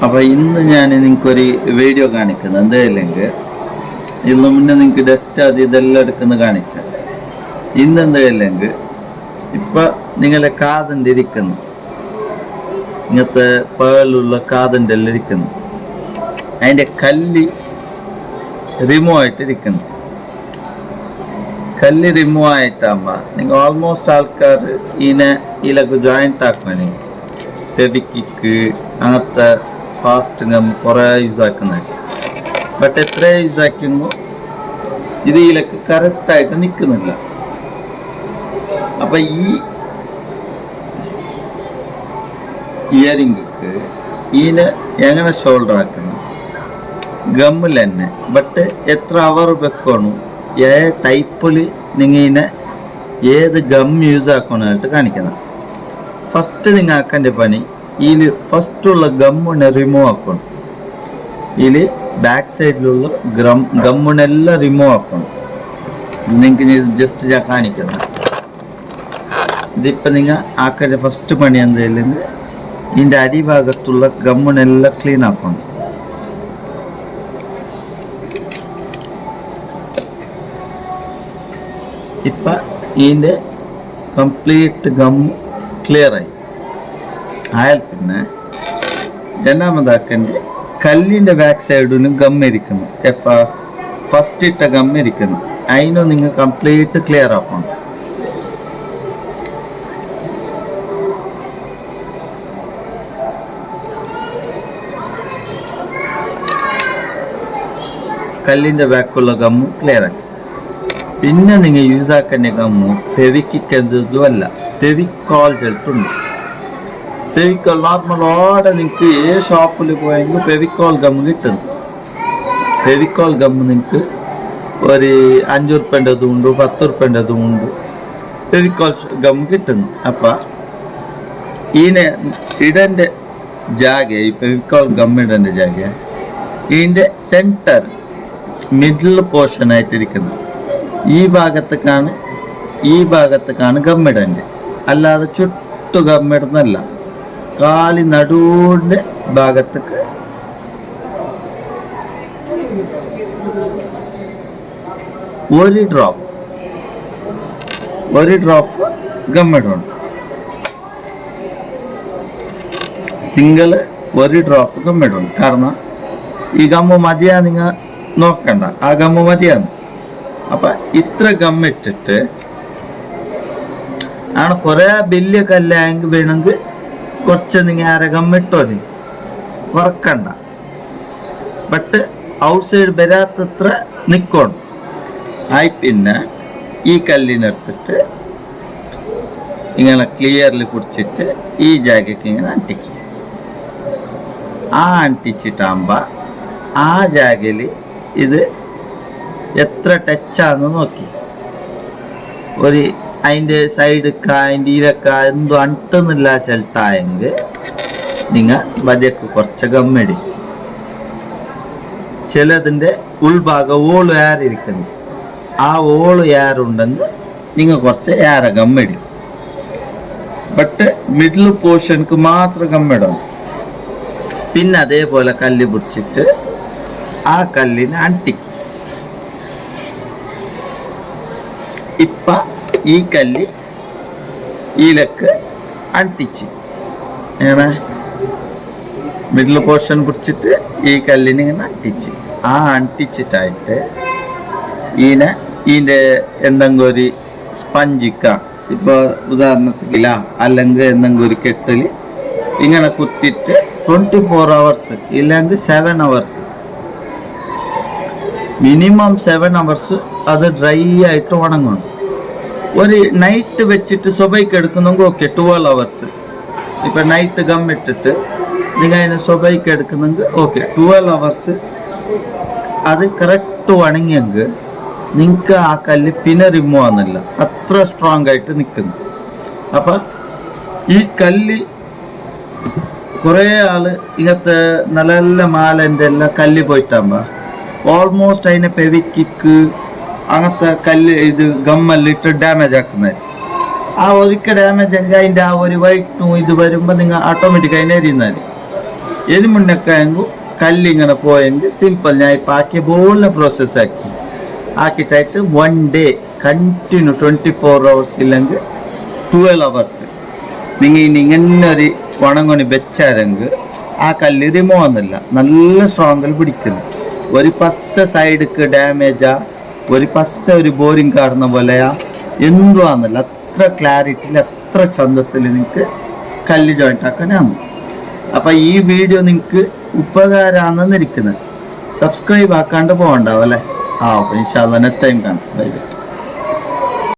അപ്പോൾ ഇന്ന് ഞാൻ നിങ്ങൾക്കൊരു വീഡിയോ കാണിക്കുന്നത് എന്തായില്ലെങ്കിൽ ഇതിന് മുന്നേ നിങ്ങൾക്ക് ഡസ്റ്റ് അത് ഇതെല്ലാം എടുക്കുന്ന കാണിച്ച ഇന്ന് എന്തായില്ലെങ്കിൽ ഇപ്പം നിങ്ങളെ കാതിൻ്റെ ഇരിക്കുന്നു ഇങ്ങനത്തെ പേളുള്ള കാതിൻ്റെ എല്ലാം ഇരിക്കുന്നു അതിൻ്റെ കല്ല് റിമൂവ് ആയിട്ടിരിക്കുന്നു. കല്ല് റിമൂവ് ആയിട്ടാകുമ്പോൾ നിങ്ങൾ ഓൾമോസ്റ്റ് ആൾക്കാർ ഇതിലൊക്കെ ജോയിൻ്റ് ആക്കണേ ഫെവിക്വിക്ക് അങ്ങനത്തെ ഫാസ്റ്റ് ഗം കുറേ യൂസ് ആക്കുന്നത്. ബട്ട് എത്ര യൂസ് ആക്കുമ്പോൾ ഇത് ഇതിലൊക്കെ കറക്റ്റായിട്ട് നിൽക്കുന്നില്ല. അപ്പം ഈ ഇയറിംഗിക്ക് ഇതിനെ എങ്ങനെ ഷോൾഡർ ആക്കണം ഗമ്മിൽ തന്നെ. ബട്ട് എത്ര അവർ വെക്കണം ഏത് ടൈപ്പിൽ നിങ്ങൾ ഇതിനെ ഏത് ഗം യൂസ് ആക്കണമായിട്ട് കാണിക്കുന്നത്. ഫസ്റ്റ് നിങ്ങൾ ആക്കേണ്ട പണി ഇതിൽ ഫസ്റ്റുള്ള ഗമ്മിനെ റിമൂവ് ആക്കണം. ഇതിൽ ബാക്ക് സൈഡിലുള്ള ഗമ്മിനെല്ലാം റിമൂവ് ആക്കണം. നിങ്ങൾക്ക് ജസ്റ്റ് ഞാൻ കാണിക്കുന്നത്. ഇതിപ്പോൾ നിങ്ങൾ ആക്കേണ്ട ഫസ്റ്റ് പണി എന്തായില്ലെങ്കിൽ ഇതിൻ്റെ അടിഭാഗത്തുള്ള ഗമ്മിനെല്ലാം ക്ലീൻ ആക്കണം. ഇപ്പം ഇതിൻ്റെ കംപ്ലീറ്റ് ഗം ക്ലിയറായി ആയാൽ പിന്നെ രണ്ടാമതാക്കേണ്ട കല്ലിൻ്റെ ബാക്ക് സൈഡിനും ഗമ്മിരിക്കുന്നു. ഫസ്റ്റ് ഇട്ട ഗമ്മിരിക്കുന്നു അതിനും നിങ്ങൾ കംപ്ലീറ്റ് ക്ലിയർ ആക്കണം. കല്ലിൻ്റെ ബാക്കുള്ള ഗമ്മു ക്ലിയർ ആക്കി. പിന്നെ നിങ്ങൾ യൂസ് ആക്കേണ്ട ഗമ്മു ഫെവിക്വിക്ക് അല്ല, ഫെവിക്കോൾ ജെൽട്ടുണ്ട്. ഫെവിക്കോൾ നോർമലോടെ നിങ്ങൾക്ക് ഏത് ഷോപ്പിൽ പോയെങ്കിൽ ഫെവിക്കോൾ ഗമ്മ് കിട്ടുന്നു. ഫെവിക്കോൾ ഗമ്മ് നിങ്ങൾക്ക് ഒരു 5 ഉറുപ്പ്യൻ്റെതും ഉണ്ട്, 10 ഉറുപ്പ്യൻ്റെതും ഉണ്ട്. ഫെവിക്കോൾ ഗമ്മ് കിട്ടുന്നു. അപ്പം ഇതിനെ ഇടേണ്ട ജാഗ ഈ ഫെവിക്കോൾ ഗമ്മ് ഇടേണ്ട ജാഗ ഇതിൻ്റെ സെൻറ്റർ മിഡിൽ പോർഷൻ ആയിട്ടിരിക്കുന്നു. ഈ ഭാഗത്തേക്കാണ് ഗമ്മിടേണ്ടത്. അല്ലാതെ ചുട്ടു ഗമ്മിടുന്നല്ല. കാലി നടുവിൻ്റെ ഭാഗത്തേക്ക് ഒരു ഡ്രോപ്പ് ഗമ്മിടണം. സിംഗിൾ ഒരു ഡ്രോപ്പ് ഗമ്മിടണം. കാരണം ഈ ഗമ്മ് മതിയാ നിങ്ങൾ നോക്കണ്ട, ആ ഗമ്മ് മതിയാണ്. അപ്പം ഇത്ര ഗമ്മിട്ടിട്ട് ആണ് കുറേ വലിയ കല്ലായെങ്കിൽ വേണമെങ്കിൽ കുറച്ച് നിങ്ങൾ ആരെ ഗമ്മിട്ടോ കുറക്കണ്ട. ബട്ട് ഔട്ട് സൈഡ് വരാത്തത്ര നിൽക്കണം. ആയി പിന്നെ ഈ കല്ലിനെടുത്തിട്ട് ഇങ്ങനെ ക്ലിയറിൽ പിടിച്ചിട്ട് ഈ ജാഗയ്ക്ക് ഇങ്ങനെ അട്ടിക്കും. ആ അട്ടിച്ചിട്ടാകുമ്പോൾ ആ ജാഗയിൽ ഇത് എത്ര ടച്ചാന്ന് നോക്കി ഒരു അതിൻ്റെ സൈഡൊക്കെ അതിൻ്റെ ഇലൊക്കെ എന്തോ അട്ടുന്നില്ല ചെൽട്ടായെങ്കിൽ നിങ്ങൾ ബതിയൊക്കെ കുറച്ച് ഗമ്മിടി. ചിലതിൻ്റെ ഉൾഭാഗം ഓള് ഏറിയിരിക്കുന്നു. ആ ഓള് ഏറുണ്ടെങ്കിൽ നിങ്ങൾ കുറച്ച് ഏറെ ഗമ്മിടി. ബട്ട് മിഡിൽ പോർഷൻക്ക് മാത്രം ഗമ്മിടണം. പിന്നെ അതേപോലെ കല്ല് പിടിച്ചിട്ട് ആ കല്ലിനെ അട്ടിക്കും. ഇപ്പം ഈ കല്ല് ഈലക്ക് അട്ടിച്ച് ഇങ്ങനെ മിഡിൽ പോർഷൻ പിടിച്ചിട്ട് ഈ കല്ലിന് ഇങ്ങനെ അട്ടിച്ച് ആ അട്ടിച്ചിട്ടായിട്ട് ഇതിൻ്റെ എന്തെങ്കിലും ഒരു സ്പഞ്ചിക്ക ഇപ്പോൾ ഉദാഹരണത്തില്ല അല്ലെങ്കിൽ എന്തെങ്കിലും ഒരു കെട്ടിൽ ഇങ്ങനെ കുത്തിയിട്ട് 24 hours ഇല്ലെങ്കിൽ 7 hours മിനിമം 7 hours അത് ഡ്രൈ ആയിട്ട് ഉണങ്ങണം. ഒരു നൈറ്റ് വെച്ചിട്ട് സ്വബൈക്ക് എടുക്കുന്നെങ്കിൽ ഓക്കെ 12 hours. ഇപ്പം നൈറ്റ് ഗം ഇട്ടിട്ട് നിങ്ങൾ അതിന് സ്വബൈക്ക് എടുക്കുന്നെങ്കിൽ ഓക്കെ 12 hours അത് കറക്റ്റ് ഉണങ്ങിയെങ്കിൽ നിങ്ങൾക്ക് ആ കല്ല് പിന്നെ റിമൂവ് ആകുന്നില്ല, അത്ര സ്ട്രോങ് ആയിട്ട് നിൽക്കുന്നു. അപ്പം ഈ കല്ല് കുറേ ആള് ഇങ്ങനത്തെ നല്ല നല്ല മാലൻ്റെ എല്ലാം കല്ല് പോയിട്ടാകുമ്പോൾ ഓൾമോസ്റ്റ് അതിനെ ഫെവിക്വിക്ക് അങ്ങനത്തെ കല്ല് ഇത് ഗമ്മെല്ലിട്ട് ഡാമേജ് ആക്കുന്നത്. ആ ഒരിക്കൽ ഡാമേജ് എങ്കിൽ അതിൻ്റെ ആ ഒരു വൈറ്റും ഇത് വരുമ്പോൾ നിങ്ങൾ ഓട്ടോമാറ്റിക് അതിനെ എറിയുന്നാൽ ഇതിന് മുന്നൊക്കെ കല്ലിങ്ങനെ പോയെങ്കിൽ സിമ്പിൾ ഞാൻ ഇപ്പം ആക്കിയ പോലെ പ്രോസസ്സ് ആക്കിയിട്ടായിട്ട് 1 ഡേ കണ്ടിന്യൂ 24 hours ഇല്ലെങ്കിൽ 12 hours നിങ്ങൾ ഇങ്ങനെ ഒരു ഉണങ്ങണി വെച്ചാരെങ്കിൽ ആ കല്ല് റിമൂവ് ആവുന്നില്ല, നല്ല സ്ട്രോങ്ങിൽ പിടിക്കുന്നു. ഒരു പച്ച സൈഡിക്ക് ഡാമേജാ, ഒരു പച്ച ഒരു ബോറിങ് കാണുന്ന പോലെയാ, എന്തും ആവുന്നില്ല. അത്ര ക്ലാരിറ്റിയിൽ അത്ര ചന്തത്തിൽ നിങ്ങൾക്ക് കല്ല് ജോയിൻ്റ് ആക്കാനാണ്. അപ്പം ഈ വീഡിയോ നിങ്ങൾക്ക് ഉപകാരമാണെന്നിരിക്കുന്നത്. സബ്സ്ക്രൈബ് ആക്കാണ്ട് പോകണ്ടാവും അല്ലേ? ആ, അപ്പോൾ ഇൻഷാല്ലാ നെക്സ്റ്റ് ടൈം കാണാം. Bye bye.